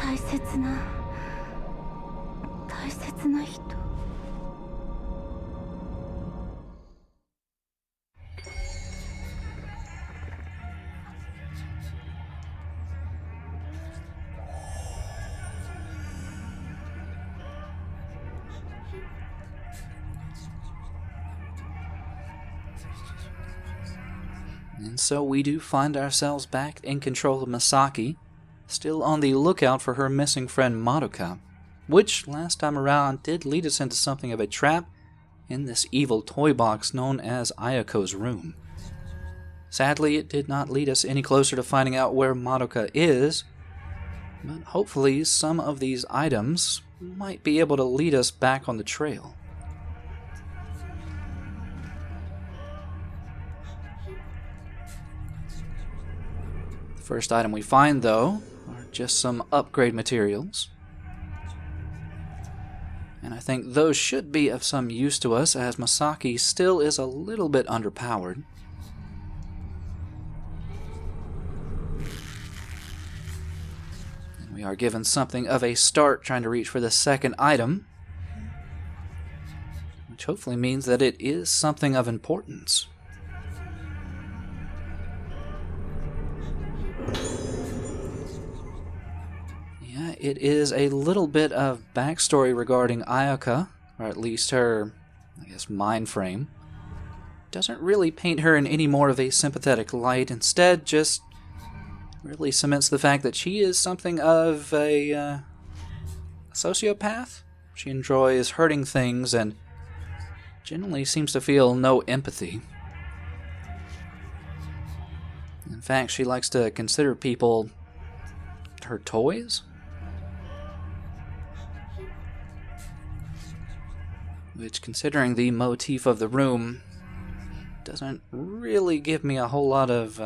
大切な人。And so we do find ourselves back in control of Misaki, still on the lookout for her missing friend Madoka, which last time around did lead us into something of a trap in this evil toy box known as Ayako's room. Sadly, it did not lead us any closer to finding out where Madoka is, but hopefully some of these items might be able to lead us back on the trail. The first item we find, though, are just some upgrade materials. And I think those should be of some use to us, as Misaki still is a little bit underpowered. And we are given something of a start trying to reach for the second item, which hopefully means that it is something of importance. It is a little bit of backstory regarding Ayaka, or at least her, mind frame. Doesn't really paint her in any more of a sympathetic light, instead just really cements the fact that she is something of a sociopath. She enjoys hurting things and generally seems to feel no empathy. In fact, she likes to consider people her toys. Which, considering the motif of the room, doesn't really give me a whole lot of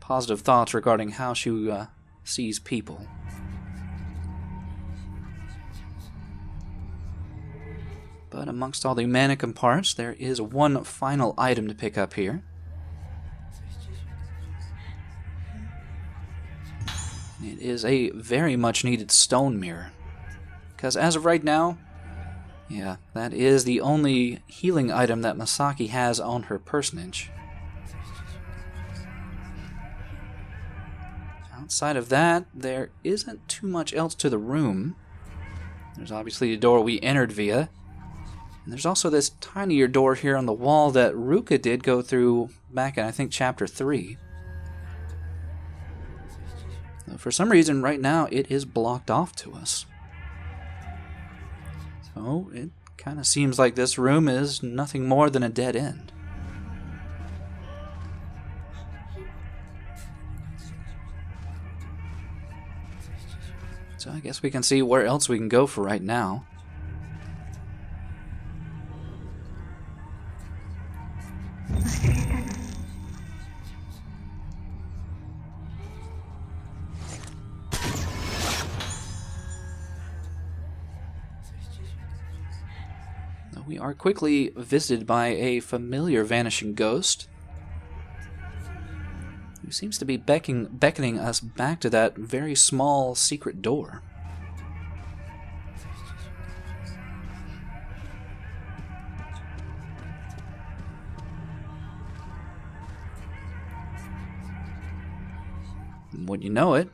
positive thoughts regarding how she sees people. But amongst all the mannequin parts, there is one final item to pick up here. It is a very much needed stone mirror. Because as of right now, that is the only healing item that Misaki has on her personage. Outside of that, there isn't too much else to the room. There's obviously the door we entered via. And there's also this tinier door here on the wall that Ruka did go through back in, I think, Chapter 3. For some reason, right now, it is blocked off to us. So it kind of seems like this room is nothing more than a dead end. So I guess we can see where else we can go for right now. We are quickly visited by a familiar Vanishing Ghost, who seems to be beckoning us back to that very small secret door. And wouldn't you know it,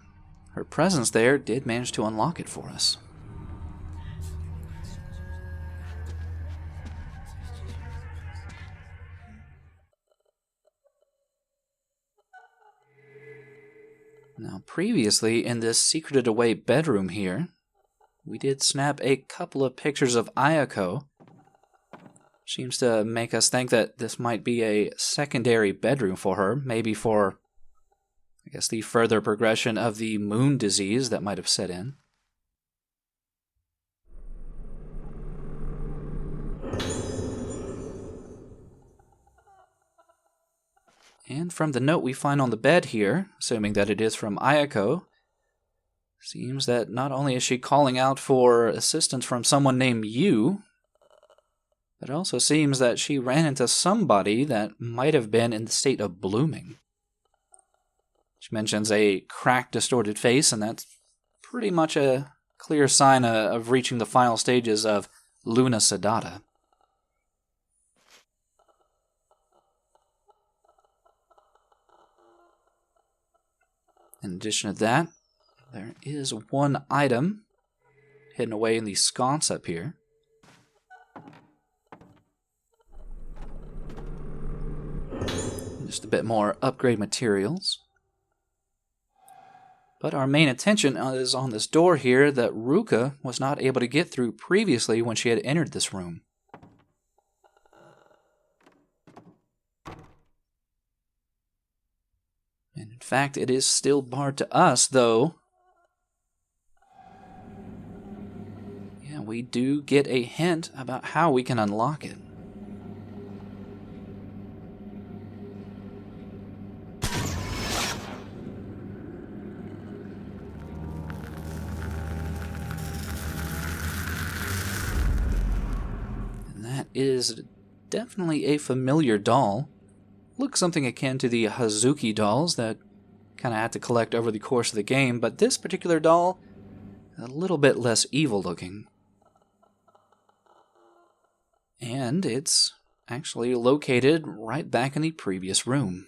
her presence there did manage to unlock it for us. Now, previously in this secreted away bedroom here, we did snap a couple of pictures of Ayako. Seems to make us think that this might be a secondary bedroom for her, maybe for, the further progression of the moon disease that might have set in. And from the note we find on the bed here, assuming that it is from Ayako, seems that not only is she calling out for assistance from someone named Yu, but it also seems that she ran into somebody that might have been in the state of blooming. She mentions a cracked, distorted face, and that's pretty much a clear sign of reaching the final stages of Luna Sedata. In addition to that, there is one item hidden away in the sconce up here. Just a bit more upgrade materials. But our main attention is on this door here that Ruka was not able to get through previously when she had entered this room. And in fact, it is still barred to us, though. Yeah, we do get a hint about how we can unlock it. And that is definitely a familiar doll. Looks something akin to the Hazuki dolls that kind of had to collect over the course of the game, but this particular doll, a little bit less evil looking. And it's actually located right back in the previous room.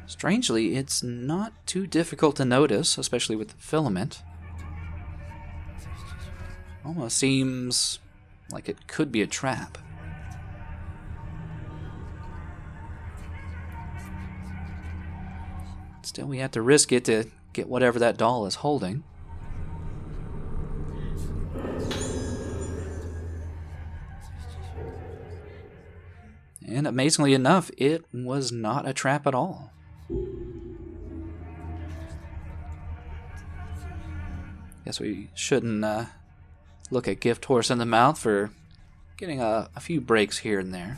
Strangely, it's not too difficult to notice, especially with the filament. Almost seems like it could be a trap. Still, we have to risk it to get whatever that doll is holding. And amazingly enough, it was not a trap at all. Guess we shouldn't look at Gift Horse in the mouth for getting a few breaks here and there.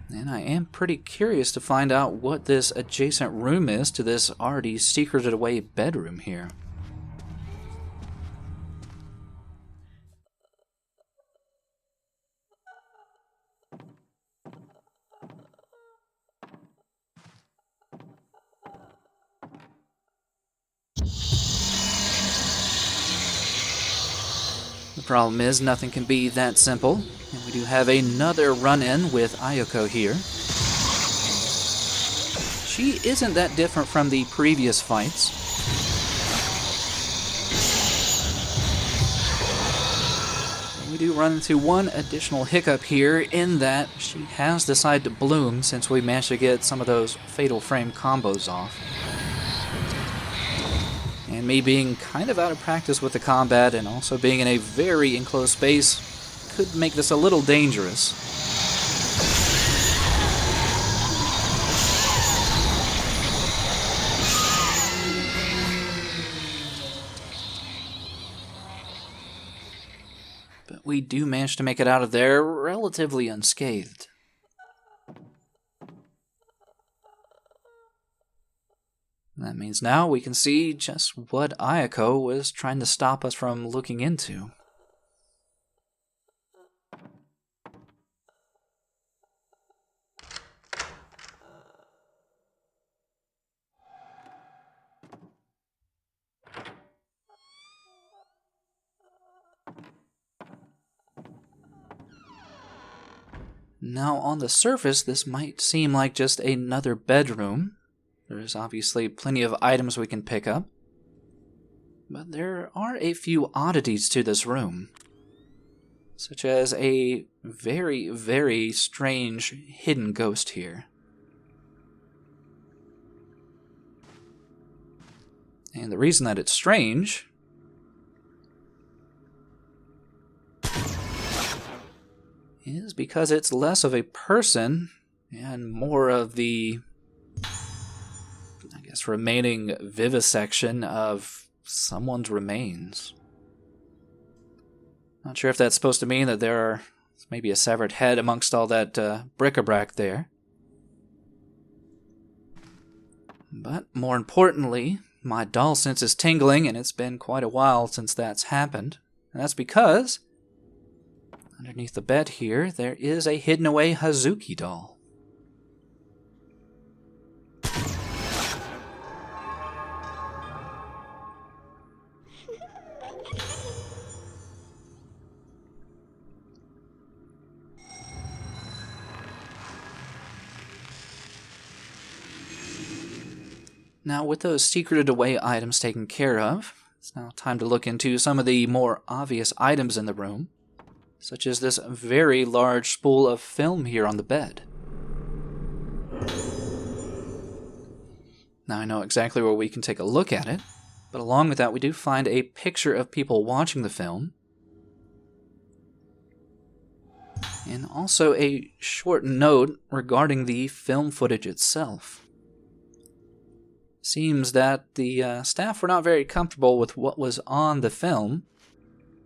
And I am pretty curious to find out what this adjacent room is to this already secreted away bedroom here. The problem is nothing can be that simple, and we do have another run-in with Ayako here. She isn't that different from the previous fights. We do run into one additional hiccup here in that she has decided to bloom since we managed to get some of those Fatal Frame combos off. And me being kind of out of practice with the combat and also being in a very enclosed space could make this a little dangerous. But we do manage to make it out of there relatively unscathed. That means now we can see just what Ayako was trying to stop us from looking into. Now, on the surface, this might seem like just another bedroom. There's obviously plenty of items we can pick up. But there are a few oddities to this room, such as a very, very strange hidden ghost here. And the reason that it's strange is because it's less of a person and more of the, I guess, remaining vivisection of someone's remains. Not sure if that's supposed to mean that there are maybe a severed head amongst all that bric-a-brac there. But more importantly, my doll sense is tingling, and it's been quite a while since that's happened. And that's because underneath the bed here, there is a hidden away Hazuki doll. Now, with those secreted away items taken care of, it's now time to look into some of the more obvious items in the room, such as this very large spool of film here on the bed. Now, I know exactly where we can take a look at it, but along with that, we do find a picture of people watching the film, and also a short note regarding the film footage itself. Seems that the staff were not very comfortable with what was on the film,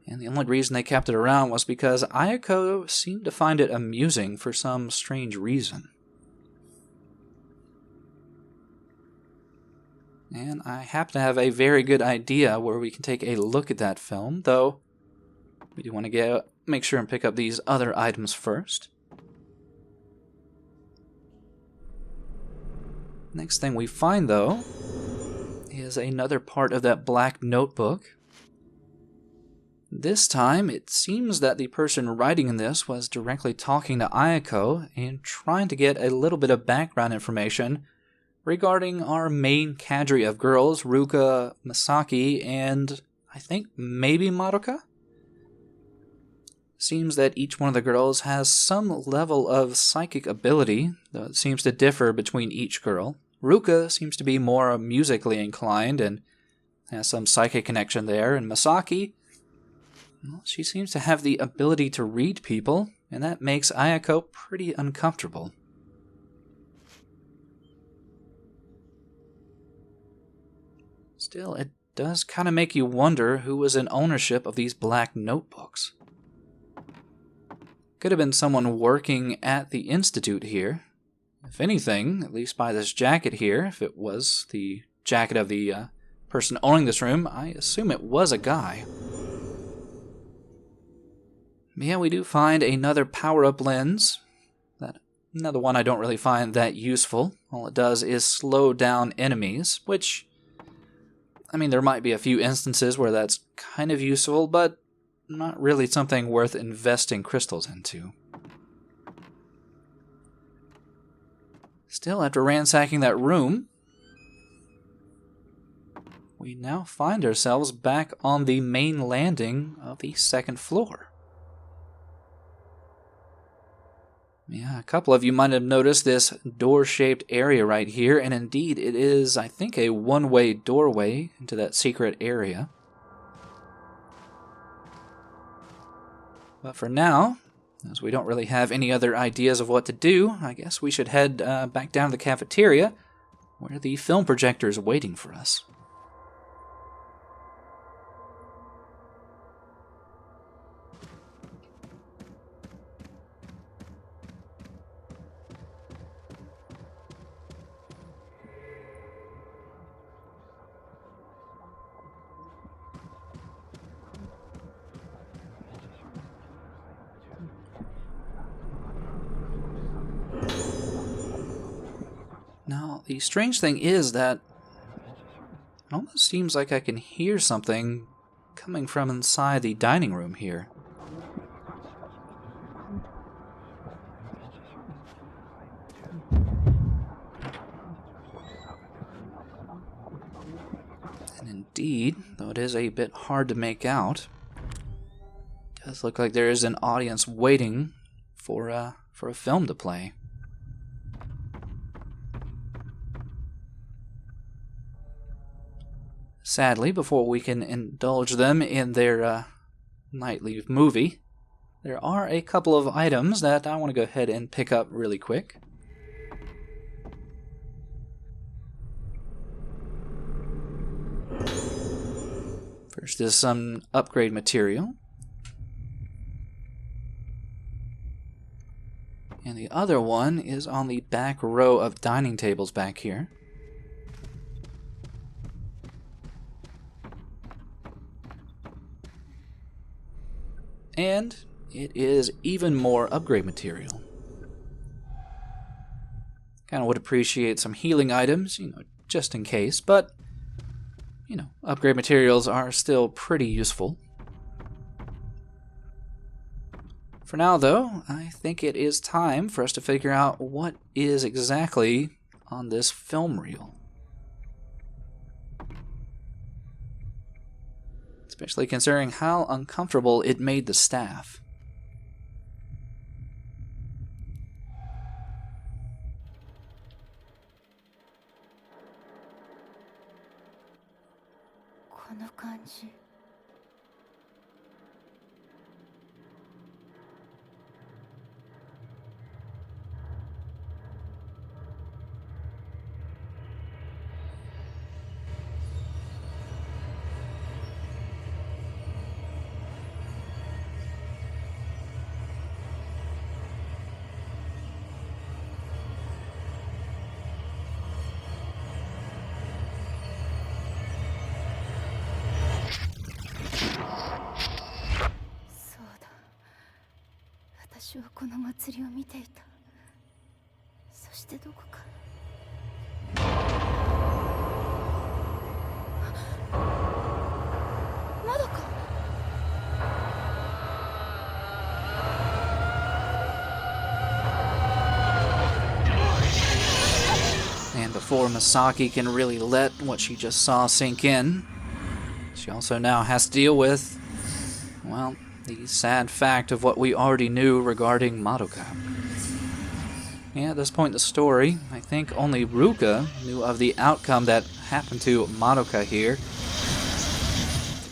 and the only reason they kept it around was because Ayako seemed to find it amusing for some strange reason. And I happen to have a very good idea where we can take a look at that film, though we do want to make sure and pick up these other items first. Next thing we find, though, is another part of that black notebook. This time, it seems that the person writing in this was directly talking to Ayako and trying to get a little bit of background information regarding our main cadre of girls, Ruka, Masaki, and I think maybe Madoka? Seems that each one of the girls has some level of psychic ability, though it seems to differ between each girl. Ruka seems to be more musically inclined and has some psychic connection there, and Masaki, well, she seems to have the ability to read people, and that makes Ayako pretty uncomfortable. Still, it does kind of make you wonder who was in ownership of these black notebooks. Could have been someone working at the Institute here. If anything, at least by this jacket here, if it was the jacket of the person owning this room, I assume it was a guy. But yeah, we do find another power-up lens. Another one I don't really find that useful. All it does is slow down enemies, which, I mean, there might be a few instances where that's kind of useful, but not really something worth investing crystals into. Still, after ransacking that room, we now find ourselves back on the main landing of the second floor. Yeah, a couple of you might have noticed this door-shaped area right here, and indeed it is, I think, a one-way doorway into that secret area. But for now, as we don't really have any other ideas of what to do, I guess we should head back down to the cafeteria, where the film projector is waiting for us. Now, the strange thing is that it almost seems like I can hear something coming from inside the dining room here. And indeed, though it is a bit hard to make out, it does look like there is an audience waiting for a film to play. Sadly, before we can indulge them in their nightly movie, there are a couple of items that I want to go ahead and pick up really quick. First is some upgrade material. And the other one is on the back row of dining tables back here. And it is even more upgrade material. Kind of would appreciate some healing items, just in case, but, upgrade materials are still pretty useful. For now, though, I think it is time for us to figure out what is exactly on this film reel. Especially considering how uncomfortable it made the staff. And before Misaki can really let what she just saw sink in, she also now has to deal with, well, the sad fact of what we already knew regarding Madoka. Yeah, at this point in the story, I think only Ruka knew of the outcome that happened to Madoka here.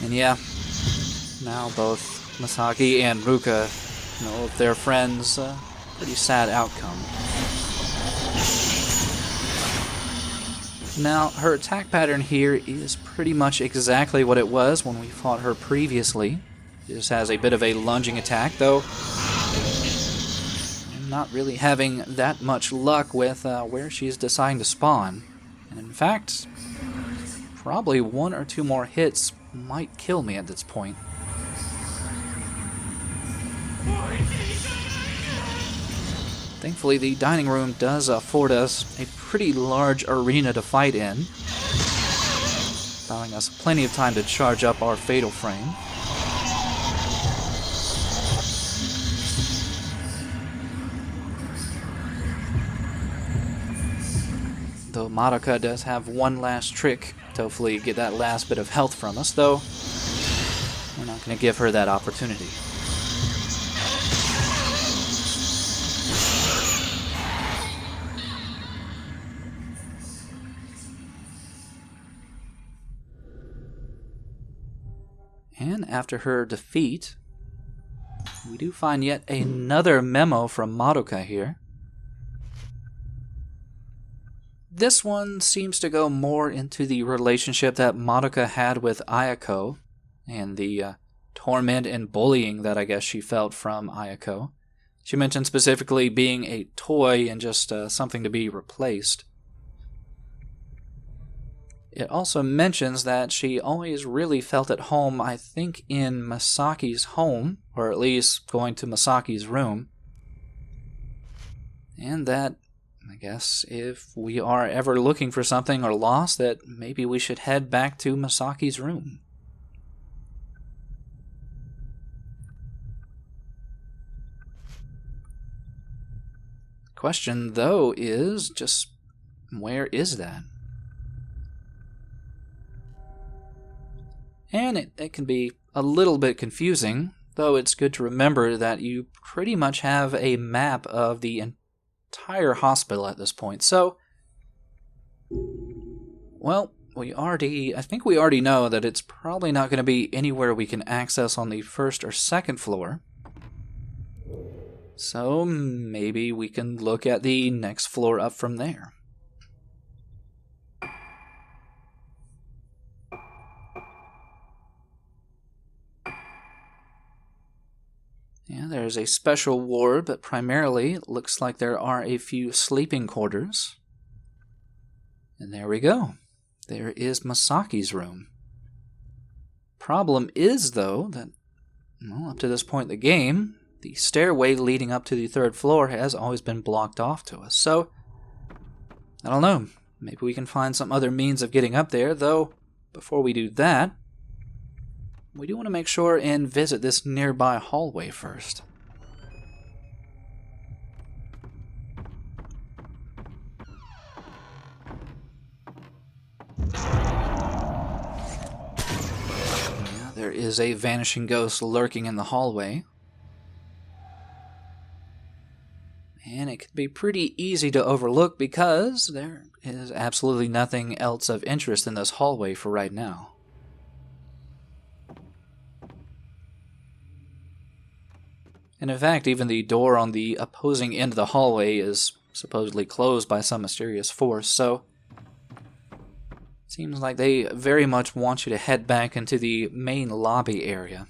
And yeah, now both Misaki and Ruka know of their friend's pretty sad outcome. Now, her attack pattern here is pretty much exactly what it was when we fought her previously. She just has a bit of a lunging attack, though I'm not really having that much luck with where she's deciding to spawn. And in fact, probably one or two more hits might kill me at this point. Thankfully, the dining room does afford us a pretty large arena to fight in, allowing us plenty of time to charge up our fatal frame. Though Madoka does have one last trick to hopefully get that last bit of health from us, though we're not going to give her that opportunity. And after her defeat, we do find yet another memo from Madoka here. This one seems to go more into the relationship that Madoka had with Ayako and the torment and bullying that I guess she felt from Ayako. She mentioned specifically being a toy and just something to be replaced. It also mentions that she always really felt at home, I think, in Masaki's home, or at least going to Masaki's room. And that, I guess, if we are ever looking for something or lost, that maybe we should head back to Masaki's room. The question, though, is just where is that? And it can be a little bit confusing, though it's good to remember that you pretty much have a map of the entire hospital at this point. So, well, I think we already know that it's probably not going to be anywhere we can access on the first or second floor. So maybe we can look at the next floor up from there. Yeah, there's a special ward, but primarily it looks like there are a few sleeping quarters. And there we go. There is Masaki's room. Problem is, though, that, well, up to this point in the game, the stairway leading up to the 3rd floor has always been blocked off to us. So, I don't know. Maybe we can find some other means of getting up there, though before we do that, we do want to make sure and visit this nearby hallway first. Yeah, there is a vanishing ghost lurking in the hallway. And it could be pretty easy to overlook because there is absolutely nothing else of interest in this hallway for right now. And in fact, even the door on the opposing end of the hallway is supposedly closed by some mysterious force, so it seems like they very much want you to head back into the main lobby area.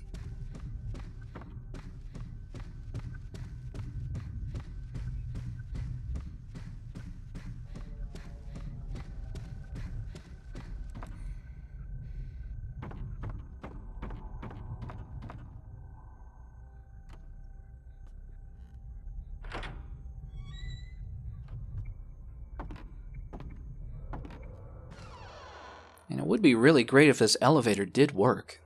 And it would be really great if this elevator did work.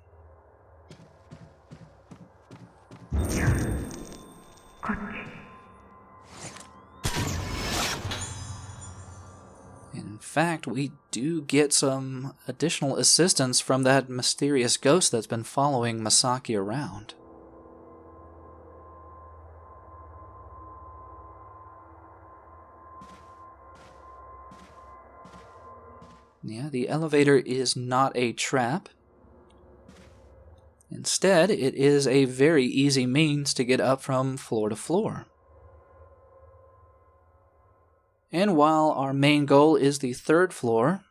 In fact, we do get some additional assistance from that mysterious ghost that's been following Masaki around. Yeah, the elevator is not a trap. Instead, it is a very easy means to get up from floor to floor. And while our main goal is the 3rd floor,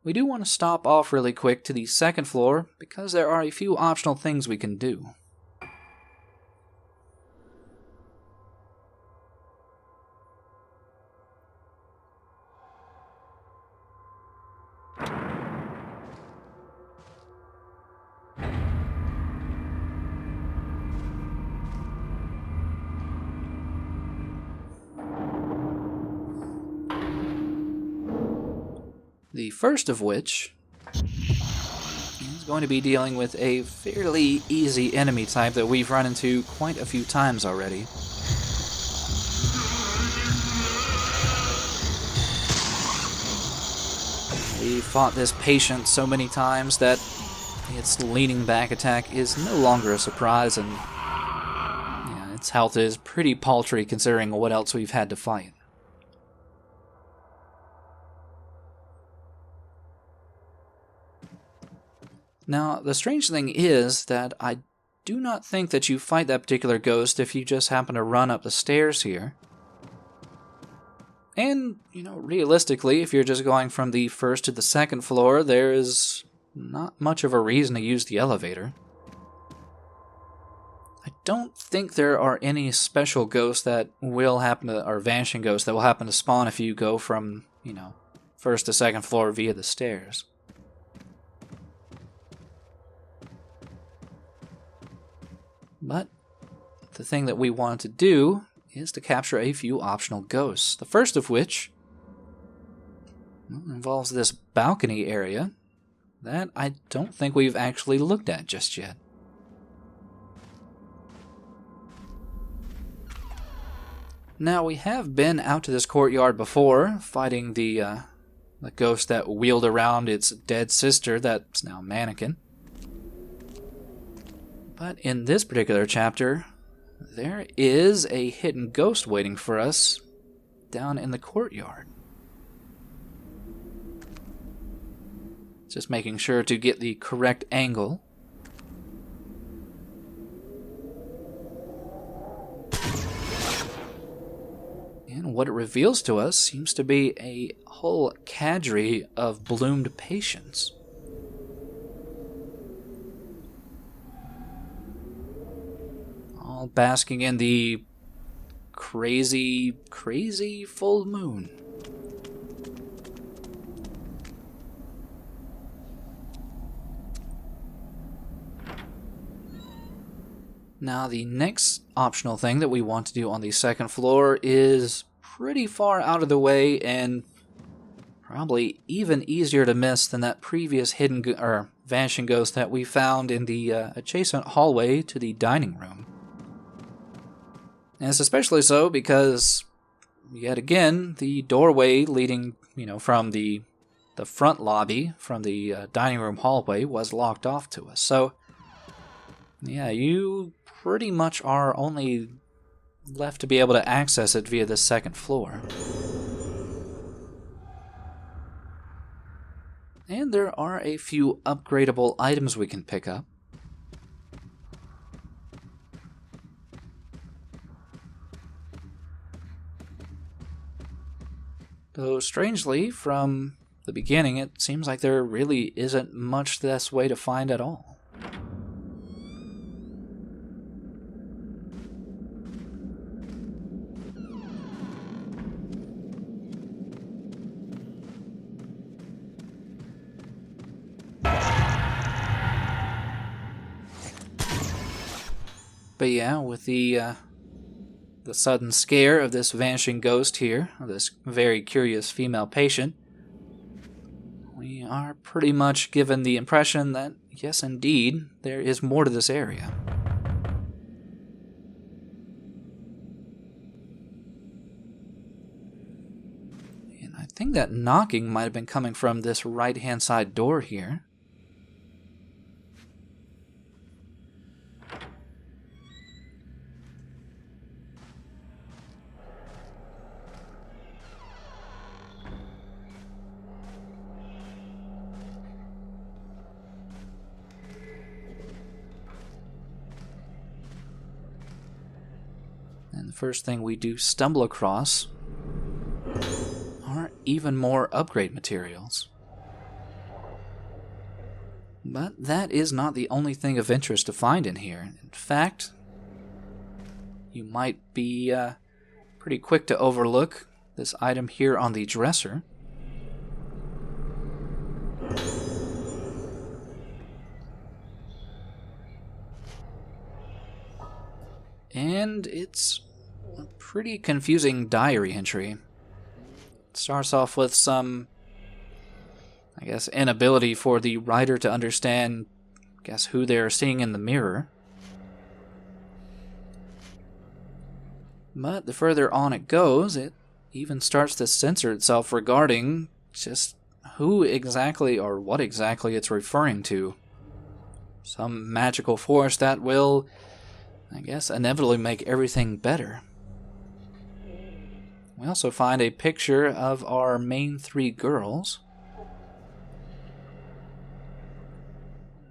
we do want to stop off really quick to the 2nd floor because there are a few optional things we can do. The first of which is going to be dealing with a fairly easy enemy type that we've run into quite a few times already. We fought this patient so many times that its leaning back attack is no longer a surprise, and yeah, its health is pretty paltry considering what else we've had to fight. Now, the strange thing is that I do not think that you fight that particular ghost if you just happen to run up the stairs here. And, realistically, if you're just going from the 1st to the 2nd floor, there is not much of a reason to use the elevator. I don't think there are any special ghosts that will happen to, or vanishing ghosts that will happen to spawn if you go from, 1st to 2nd floor via the stairs. But the thing that we wanted to do is to capture a few optional ghosts. The first of which involves this balcony area that I don't think we've actually looked at just yet. Now, we have been out to this courtyard before, fighting the ghost that wheeled around its dead sister that's now mannequin. But in this particular chapter, there is a hidden ghost waiting for us down in the courtyard. Just making sure to get the correct angle. And what it reveals to us seems to be a whole cadre of bloomed patients. all basking in the crazy, crazy full moon. Now, the next optional thing that we want to do on the second floor is pretty far out of the way and probably even easier to miss than that previous vanishing ghost that we found in the adjacent hallway to the dining room. And it's especially so because, yet again, the doorway leading, from the front lobby from the dining room hallway was locked off to us. So, yeah, you pretty much are only left to be able to access it via the second floor. And there are a few upgradable items we can pick up. Though strangely, from the beginning, it seems like there really isn't much this way to find at all. But yeah, with the sudden scare of this vanishing ghost here, of this very curious female patient, we are pretty much given the impression that, yes indeed, there is more to this area. And I think that knocking might have been coming from this right-hand side door here. And the first thing we do stumble across are even more upgrade materials. But that is not the only thing of interest to find in here. In fact, you might be pretty quick to overlook this item here on the dresser. And it's a pretty confusing diary entry. It starts off with some, inability for the writer to understand, who they're seeing in the mirror. But the further on it goes, it even starts to censor itself regarding just who exactly or what exactly it's referring to. Some magical force that will, inevitably make everything better. We also find a picture of our main three girls.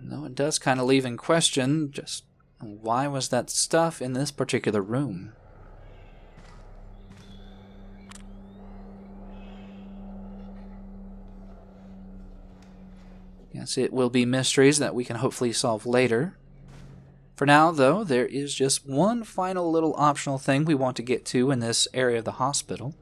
Though it does kind of leave in question just why was that stuff in this particular room. Yes, it will be mysteries that we can hopefully solve later. For now, though, there is just one final little optional thing we want to get to in this area of the hospital.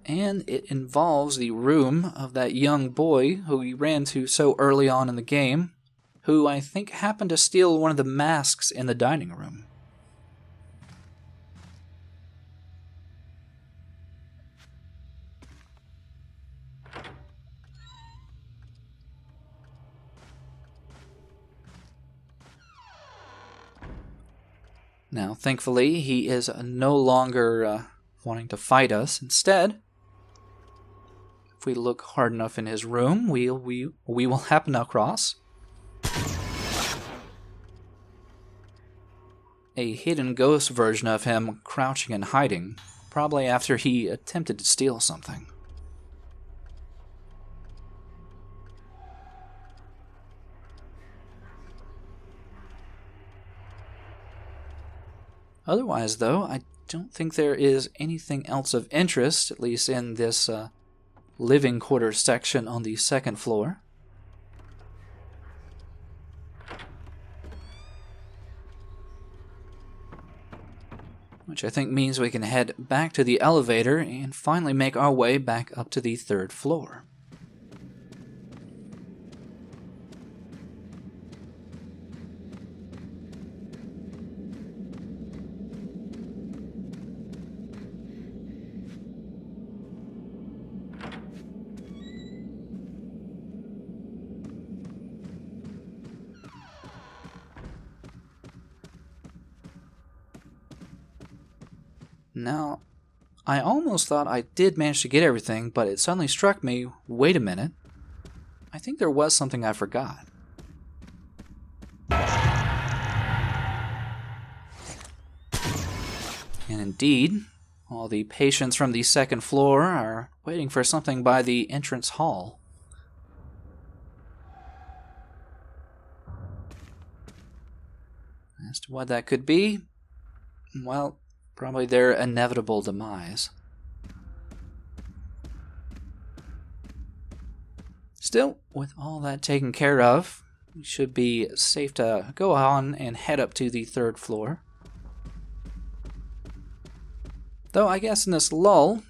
And it involves the room of that young boy who we ran to so early on in the game, who I think happened to steal one of the masks in the dining room. Now, thankfully, he is no longer wanting to fight us. Instead, if we look hard enough in his room, we will happen across a hidden ghost version of him crouching and hiding, probably after he attempted to steal something. Otherwise, though, I don't think there is anything else of interest, at least in this living quarters section on the second floor. Which I think means we can head back to the elevator and finally make our way back up to the third floor. Now, I almost thought I did manage to get everything, but it suddenly struck me, wait a minute, I think there was something I forgot. And indeed, all the patients from the second floor are waiting for something by the entrance hall. As to what that could be, well, probably their inevitable demise. Still, with all that taken care of, we should be safe to go on and head up to the third floor. Though I guess in this lull,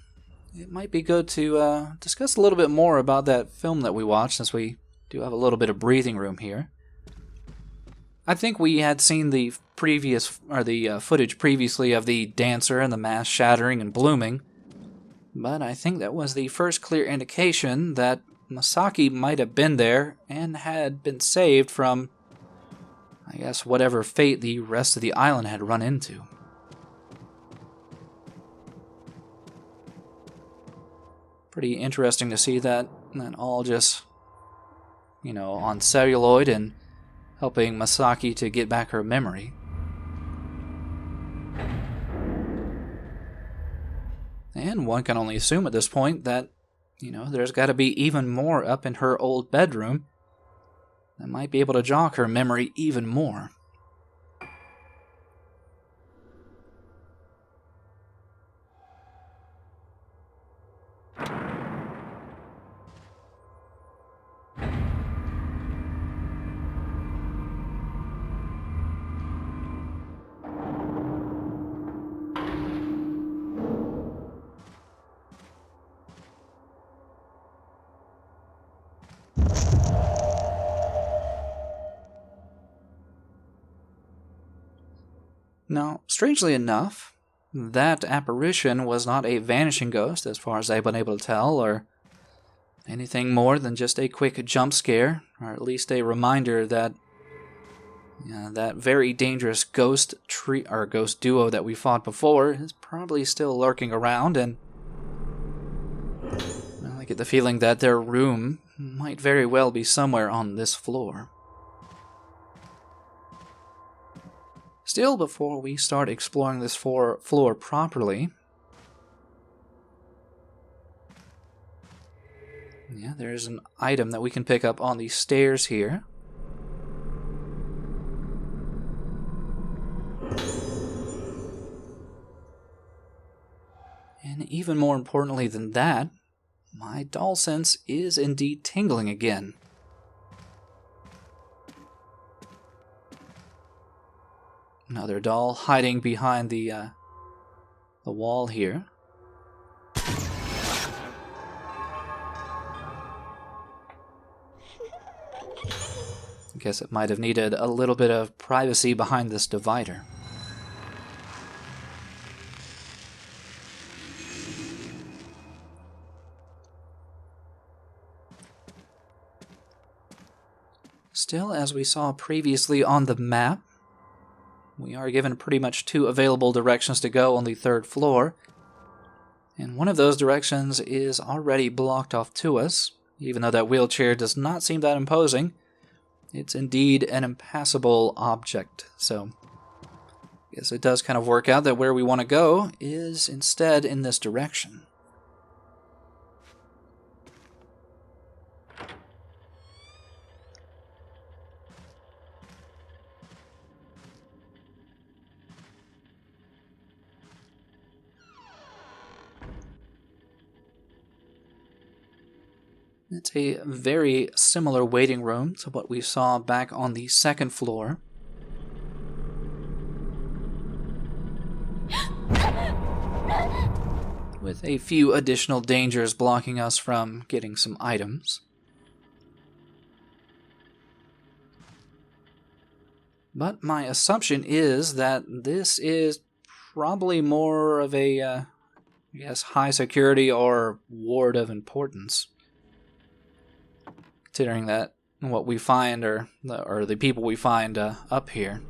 it might be good to discuss a little bit more about that film that we watched, since we do have a little bit of breathing room here. I think we had seen the footage previously of the dancer and the mask shattering and blooming, but I think that was the first clear indication that Masaki might have been there and had been saved from, I guess, whatever fate the rest of the island had run into. Pretty interesting to see that all just, on celluloid and helping Masaki to get back her memory. And one can only assume at this point that, there's got to be even more up in her old bedroom that might be able to jog her memory even more. Now, strangely enough, that apparition was not a vanishing ghost, as far as I've been able to tell, or anything more than just a quick jump scare, or at least a reminder that that very dangerous ghost duo that we fought before is probably still lurking around, and I get the feeling that their room might very well be somewhere on this floor. Still, before we start exploring this floor properly, there's an item that we can pick up on the stairs here. And even more importantly than that, my doll sense is indeed tingling again. Another doll hiding behind the wall here. I guess it might have needed a little bit of privacy behind this divider. Still, as we saw previously on the map, we are given pretty much 2 available directions to go on the third floor, and one of those directions is already blocked off to us. Even though that wheelchair does not seem that imposing, it's indeed an impassable object, so I guess it does kind of work out that where we want to go is instead in this direction. It's a very similar waiting room to what we saw back on the second floor. With a few additional dangers blocking us from getting some items. But my assumption is that this is probably more of a, I guess, high security or ward of importance. Considering that what we find, or the people we find up here.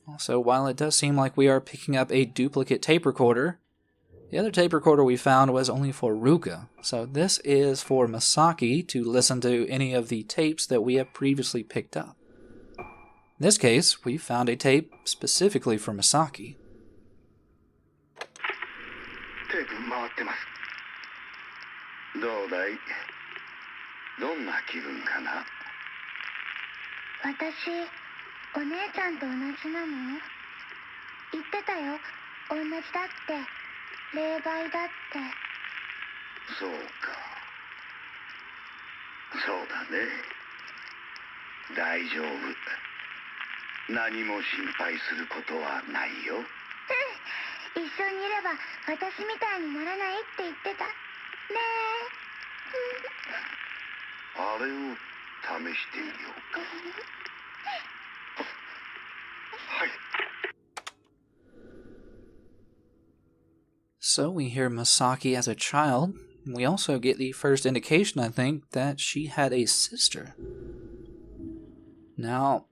Also, while it does seem like we are picking up a duplicate tape recorder, the other tape recorder we found was only for Ruka, so this is for Masaki to listen to any of the tapes that we have previously picked up. In this case, we found a tape specifically for Masaki. テープ回ってます。どうだい？どんな気分かな？私、お姉ちゃんと同じなの？言ってたよ。同じだって。霊媒だって。そうか。そうだね。大丈夫。何も心配することはないよ。うん。一緒にいれば私みたいにならないって言ってた。ねえ。あれを試してみようか。はい。 So we hear Masaki as a child. We also get the first indication, I think, that she had a sister. Now,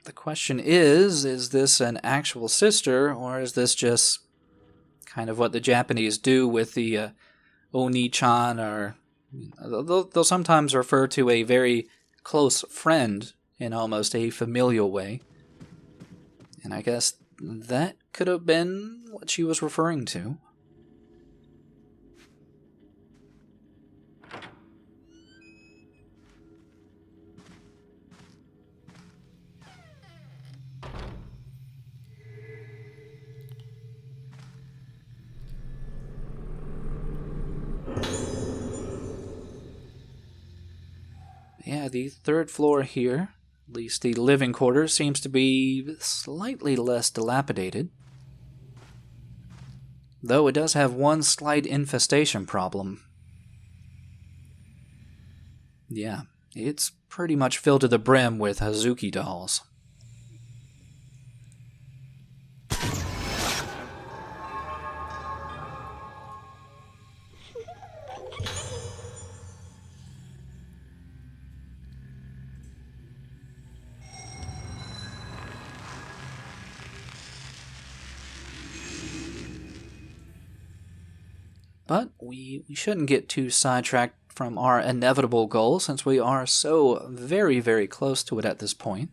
the question is this an actual sister, or is this just kind of what the Japanese do with the Oni-chan, or they'll sometimes refer to a very close friend in almost a familial way. And I guess that could have been what she was referring to. Yeah, the third floor here, at least the living quarters, seems to be slightly less dilapidated. Though it does have one slight infestation problem. Yeah, it's pretty much filled to the brim with Hazuki dolls. But we shouldn't get too sidetracked from our inevitable goal, since we are so very, very close to it at this point.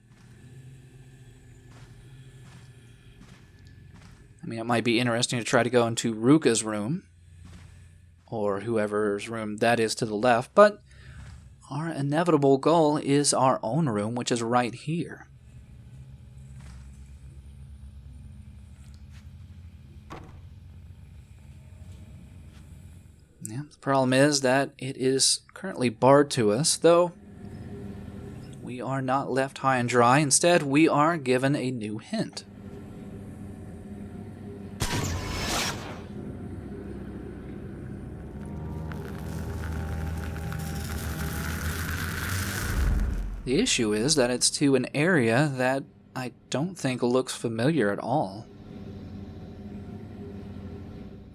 I mean, it might be interesting to try to go into Ruka's room, or whoever's room that is to the left, but our inevitable goal is our own room, which is right here. Yeah, the problem is that it is currently barred to us, though we are not left high and dry. Instead, we are given a new hint. The issue is that it's to an area that I don't think looks familiar at all.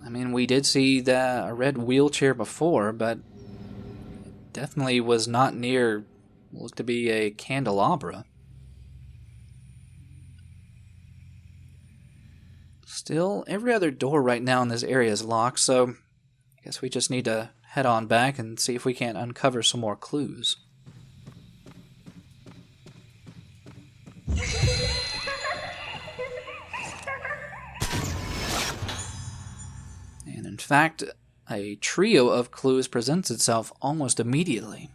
I mean, we did see a red wheelchair before, but it definitely was not near what looked to be a candelabra. Still, every other door right now in this area is locked, so I guess we just need to head on back and see if we can't uncover some more clues. And in fact, a trio of clues presents itself almost immediately.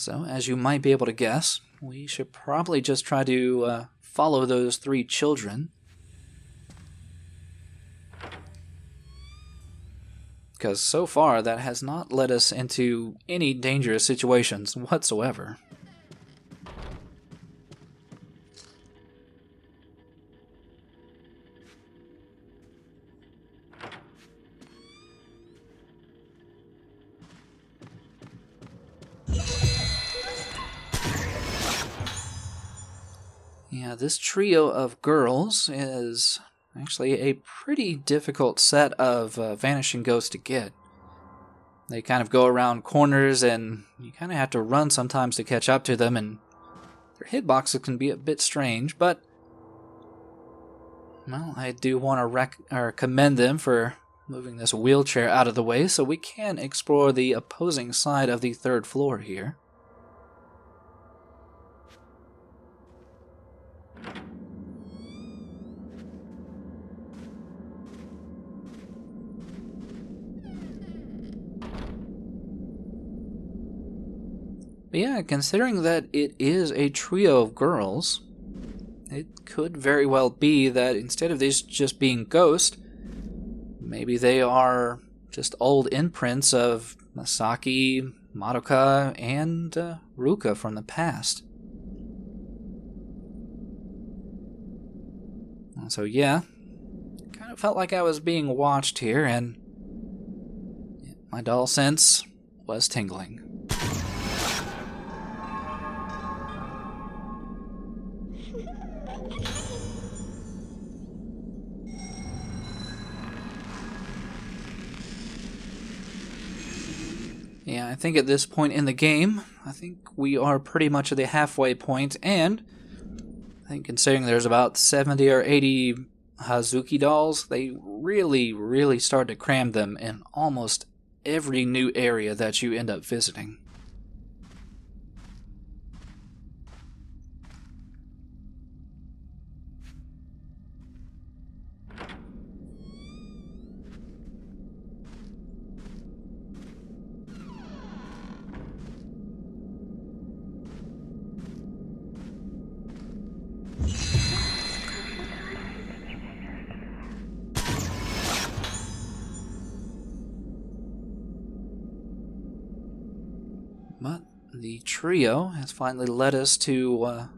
So, as you might be able to guess, we should probably just try to follow those 3 children. Because so far, that has not led us into any dangerous situations whatsoever. Yeah, this trio of girls is actually a pretty difficult set of Vanishing Ghosts to get. They kind of go around corners, and you kind of have to run sometimes to catch up to them, and their hitboxes can be a bit strange, but well, I do want to commend them for moving this wheelchair out of the way so we can explore the opposing side of the 3rd floor here. But yeah, considering that it is a trio of girls, it could very well be that instead of these just being ghosts, maybe they are just old imprints of Masaki, Madoka, and Ruka from the past. So yeah, kind of felt like I was being watched here, and my dull sense was tingling. Yeah, I think at this point in the game, I think we are pretty much at the halfway point, and I think considering there's about 70 or 80 Hazuki dolls, they really start to cram them in almost every new area that you end up visiting. But the trio has finally led us to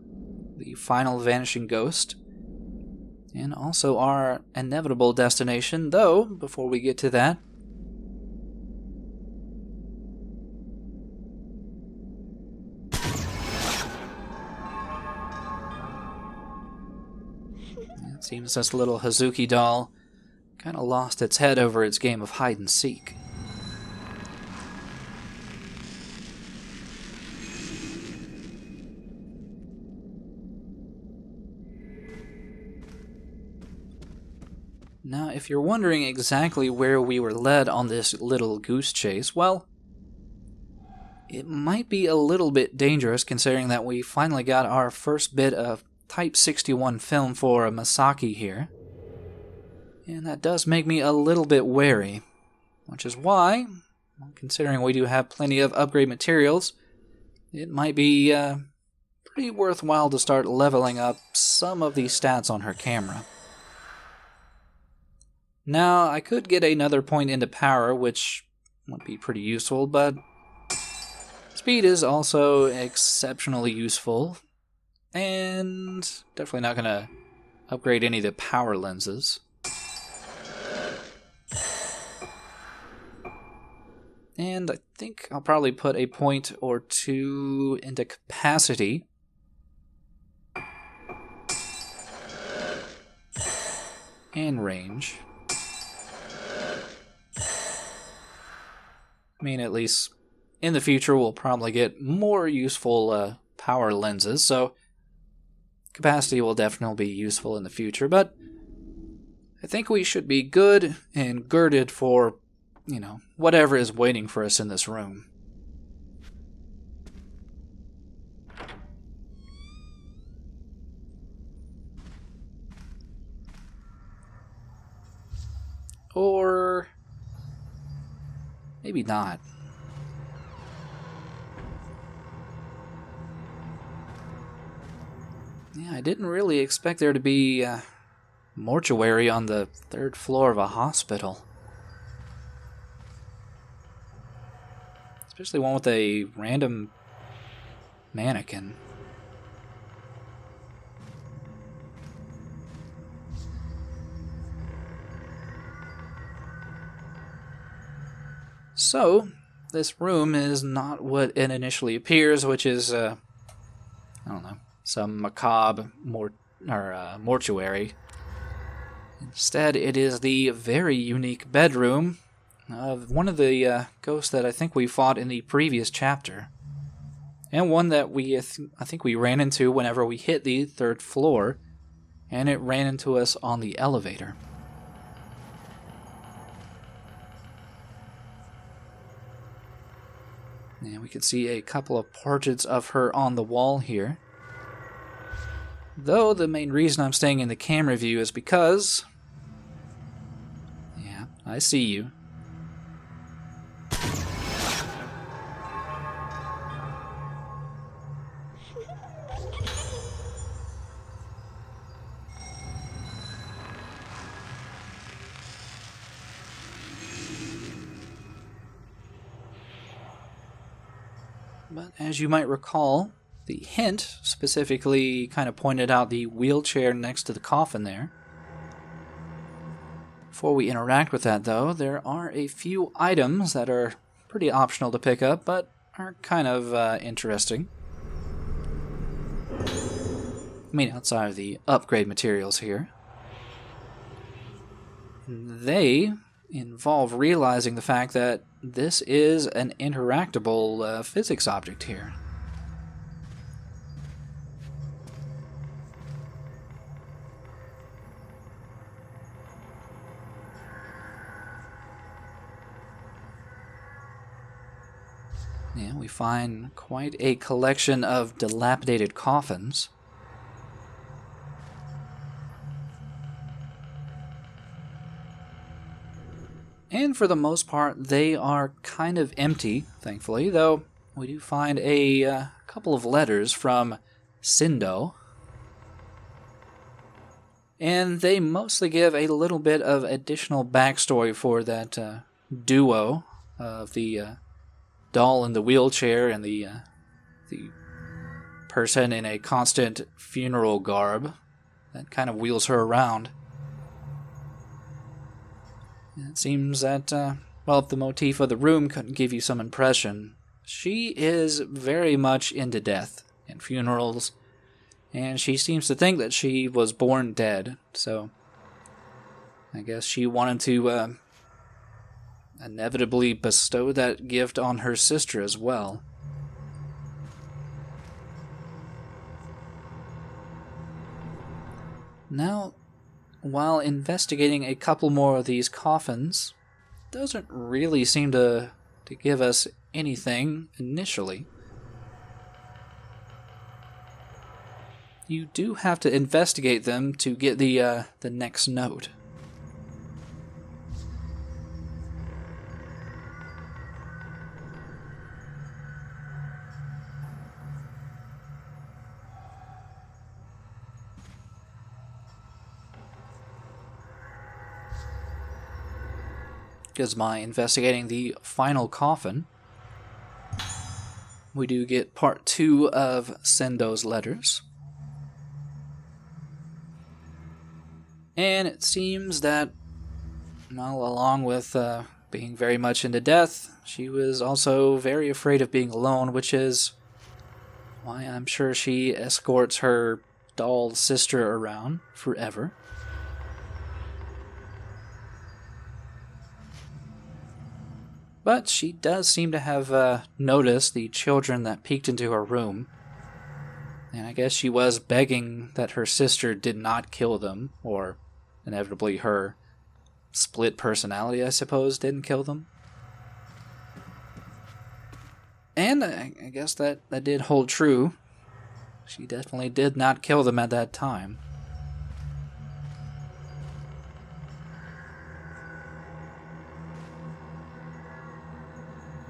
the final Vanishing Ghost, and also our inevitable destination, though, before we get to that, it seems this little Hazuki doll kind of lost its head over its game of hide and seek. Now, if you're wondering exactly where we were led on this little goose chase, well, it might be a little bit dangerous considering that we finally got our first bit of Type 61 film for Masaki here. And that does make me a little bit wary, which is why, considering we do have plenty of upgrade materials, it might be pretty worthwhile to start leveling up some of the stats on her camera. Now, I could get another point into power, which would be pretty useful, but speed is also exceptionally useful, and definitely not going to upgrade any of the power lenses. And I think I'll probably put a point or two into capacity. And range. I mean, at least in the future, we'll probably get more useful power lenses, so capacity will definitely be useful in the future, but I think we should be good and girded for, whatever is waiting for us in this room. Or maybe not. Yeah, I didn't really expect there to be a mortuary on the 3rd floor of a hospital. Especially one with a random mannequin. So, this room is not what it initially appears, which is, I don't know, some macabre mortuary. Instead, it is the very unique bedroom of one of the ghosts that I think we fought in the previous chapter. And one that I think we ran into whenever we hit the 3rd floor, and it ran into us on the elevator. And we can see a couple of portraits of her on the wall here. Though the main reason I'm staying in the camera view is because... yeah, I see you. But as you might recall, the hint specifically kind of pointed out the wheelchair next to the coffin there. Before we interact with that, though, there are a few items that are pretty optional to pick up, but are kind of interesting. I mean, outside of the upgrade materials here. They involve realizing the fact that this is an interactable physics object here. Yeah, we find quite a collection of dilapidated coffins. And for the most part, they are kind of empty, thankfully, though we do find a couple of letters from Sindo. And they mostly give a little bit of additional backstory for that duo of the doll in the wheelchair and the person in a constant funeral garb that kind of wheels her around. It seems that, well, if the motif of the room couldn't give you some impression, she is very much into death and funerals, and she seems to think that she was born dead, so I guess she wanted to inevitably bestow that gift on her sister as well. Now, while investigating a couple more of these coffins, doesn't really seem to give us anything initially. You do have to investigate them to get the next note. Because by investigating the final coffin, we do get part 2 of Sendo's letters. And it seems that, well, along with being very much into death, she was also very afraid of being alone, which is why I'm sure she escorts her doll sister around forever. But she does seem to have noticed the children that peeked into her room. And I guess she was begging that her sister did not kill them, or inevitably her split personality, I suppose, didn't kill them. And I guess that did hold true. She definitely did not kill them at that time.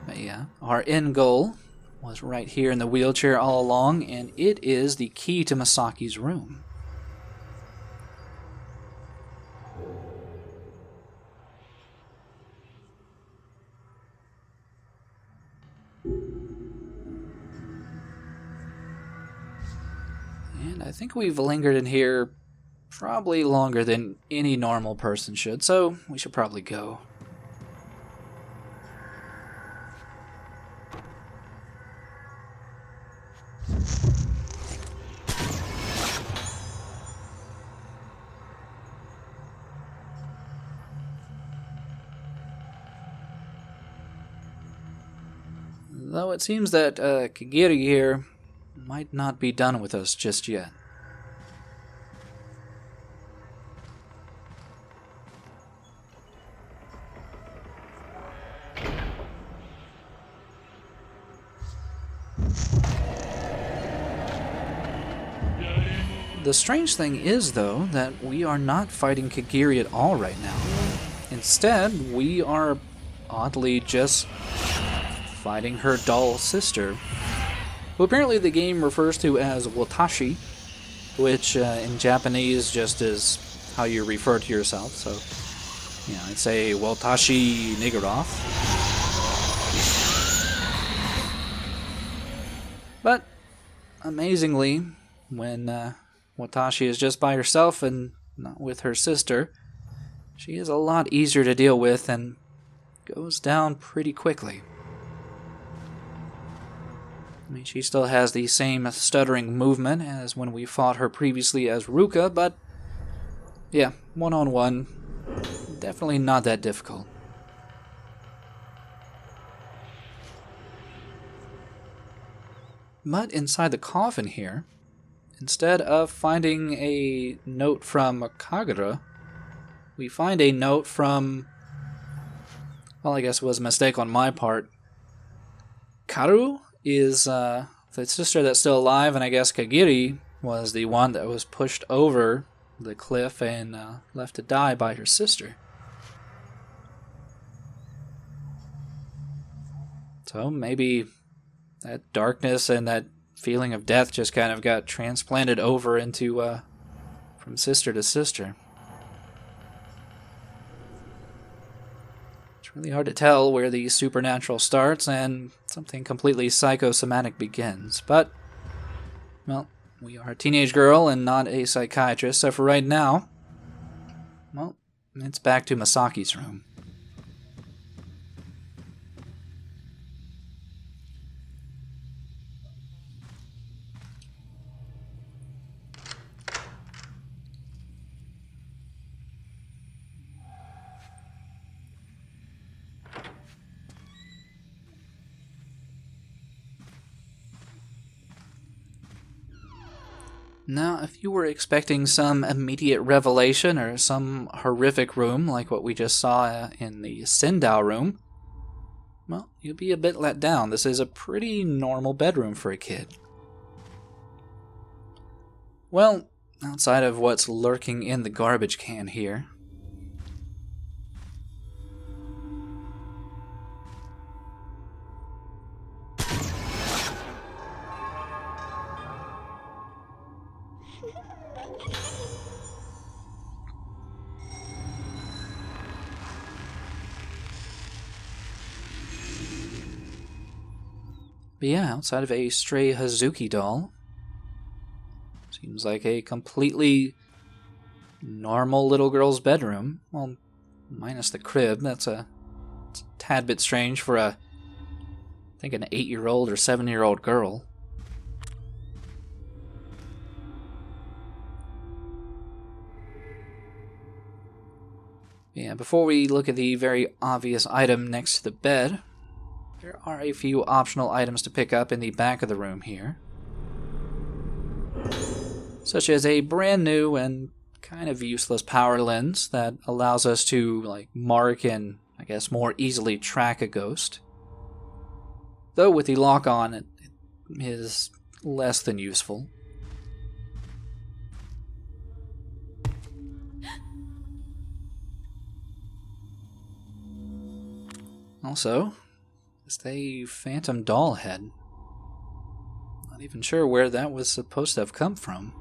But yeah, our end goal was right here in the wheelchair all along, and it is the key to Masaki's room. And I think we've lingered in here probably longer than any normal person should, so we should probably go. Though it seems that Kagiri here might not be done with us just yet. The strange thing is, though, that we are not fighting Kagiri at all right now. Instead, we are oddly just fighting her doll sister, who apparently the game refers to as Watashi, which in Japanese just is how you refer to yourself. So, yeah, I'd say Watashi Nigoroth. But, amazingly, when Watashi is just by herself and not with her sister, she is a lot easier to deal with and goes down pretty quickly. I mean, she still has the same stuttering movement as when we fought her previously as Ruka, but yeah, one-on-one, definitely not that difficult. But inside the coffin here, instead of finding a note from Kagura, we find a note from, well, I guess it was a mistake on my part. Karu is the sister that's still alive, and I guess Kagiri was the one that was pushed over the cliff and left to die by her sister. So maybe that darkness and that feeling of death just kind of got transplanted over into from sister to sister. It's really hard to tell where the supernatural starts and something completely psychosomatic begins, but, well, we are a teenage girl and not a psychiatrist, so for right now, well, it's back to Masaki's room. Now, if you were expecting some immediate revelation or some horrific room like what we just saw in the Sendao room, well, you'll be a bit let down. This is a pretty normal bedroom for a kid. Well, outside of what's lurking in the garbage can here, but yeah, outside of a stray Hazuki doll, seems like a completely normal little girl's bedroom. Well, minus the crib. It's a tad bit strange for I think an 8-year-old or 7-year-old girl. Yeah, before we look at the very obvious item next to the bed, there are a few optional items to pick up in the back of the room here, such as a brand new and kind of useless power lens that allows us to mark and I guess more easily track a ghost. Though with the lock on, it is less than useful. Also, it's a phantom doll head. even sure where that was supposed to have come from.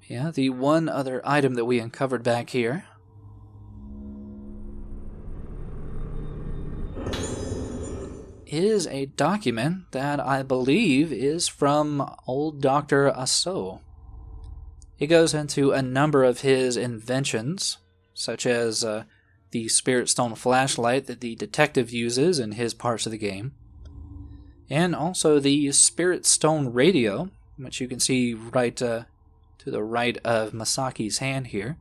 Yeah, the one other item that we uncovered back here is a document that I believe is from old Dr. Aso. It goes into a number of his inventions, such as the Spirit Stone flashlight that the detective uses in his parts of the game, and also the Spirit Stone radio, which you can see right to the right of Masaki's hand here,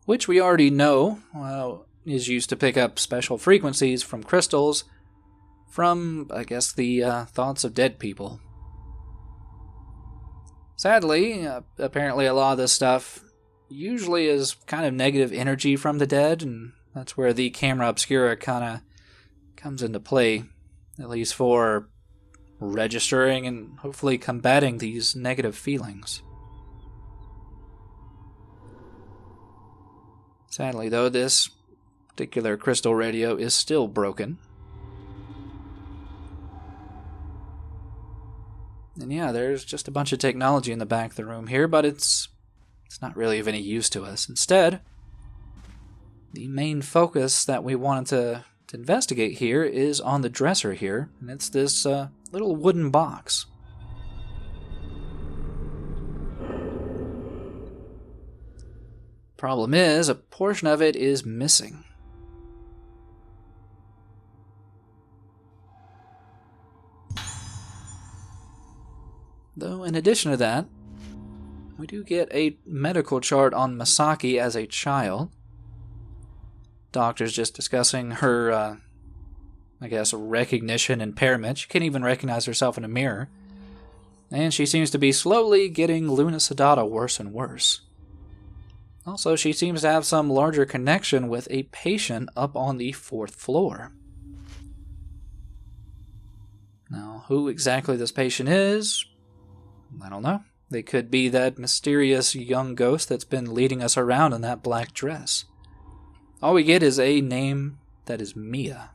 which we already know is used to pick up special frequencies from crystals from, I guess, the thoughts of dead people. Sadly, apparently a lot of this stuff usually is kind of negative energy from the dead, and that's where the camera obscura kind of comes into play, at least for registering and hopefully combating these negative feelings. Sadly, though, this particular crystal radio is still broken. And yeah, there's just a bunch of technology in the back of the room here, but it's not really of any use to us. Instead, the main focus that we wanted to investigate here is on the dresser here, and it's this little wooden box. Problem is, a portion of it is missing. Though, in addition to that, we do get a medical chart on Masaki as a child. Doctor's just discussing her, recognition impairment. She can't even recognize herself in a mirror. And she seems to be slowly getting Luna Sedata worse and worse. Also, she seems to have some larger connection with a patient up on the 4th floor. Now, who exactly this patient is, I don't know. They could be that mysterious young ghost that's been leading us around in that black dress. All we get is a name that is Mia.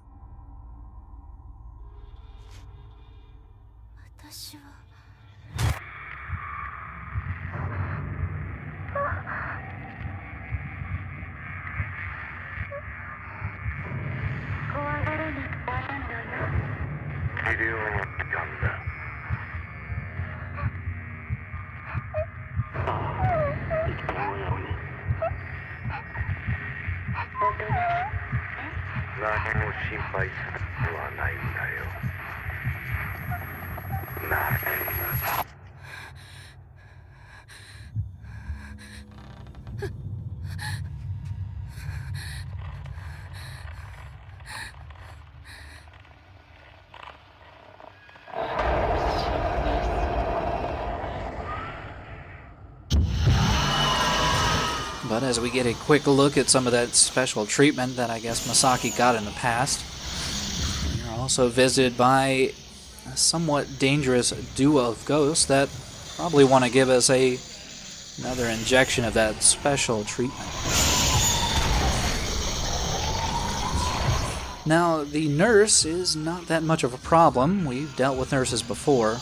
But as we get a quick look at some of that special treatment that I guess Masaki got in the past, we are also visited by a somewhat dangerous duo of ghosts that probably want to give us another injection of that special treatment. Now, the nurse is not that much of a problem. We've dealt with nurses before.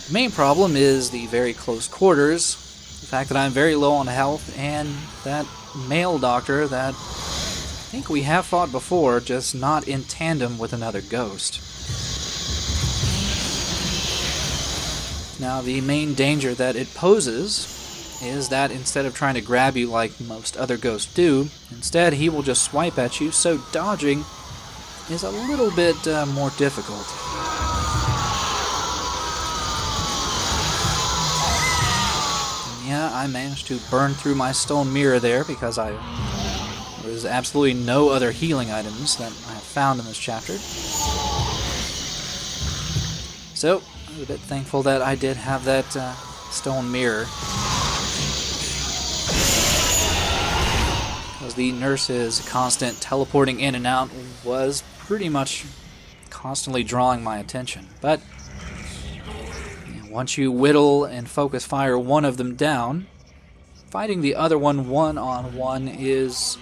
The main problem is the very close quarters, the fact that I'm very low on health, and that male doctor that I think we have fought before, just not in tandem with another ghost. Now, the main danger that it poses is that instead of trying to grab you like most other ghosts do, instead he will just swipe at you, so dodging is a little bit more difficult. Yeah, I managed to burn through my stone mirror there because there was absolutely no other healing items that I have found in this chapter. So, I was a bit thankful that I did have that stone mirror. Because the nurse's constant teleporting in and out was pretty much constantly drawing my attention. But once you whittle and focus fire one of them down, fighting the other one one-on-one is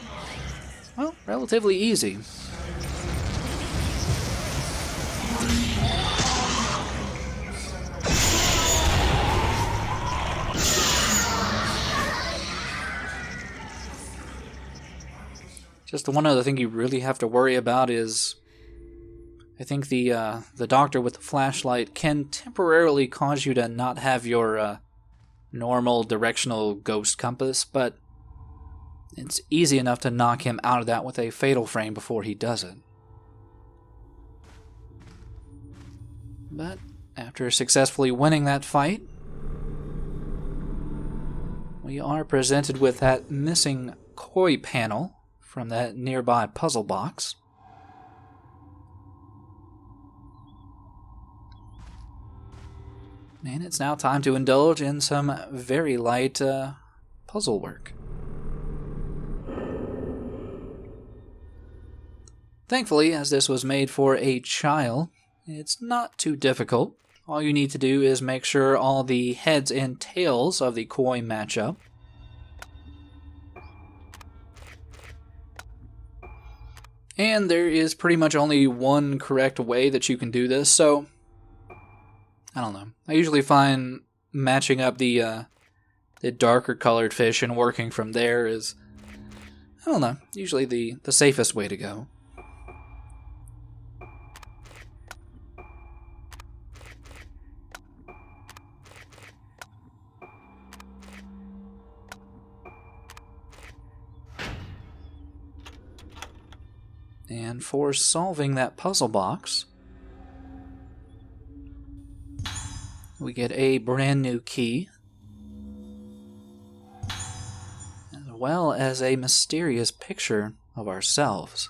well, relatively easy. Just the one other thing you really have to worry about is, I think the doctor with the flashlight can temporarily cause you to not have your normal directional ghost compass, but it's easy enough to knock him out of that with a fatal frame before he does it. But after successfully winning that fight, we are presented with that missing koi panel from that nearby puzzle box. And it's now time to indulge in some very light puzzle work. Thankfully, as this was made for a child, it's not too difficult. All you need to do is make sure all the heads and tails of the koi match up. And there is pretty much only one correct way that you can do this, so I don't know. I usually find matching up the darker colored fish and working from there is, I don't know, usually the safest way to go. And for solving that puzzle box, we get a brand new key, as well as a mysterious picture of ourselves.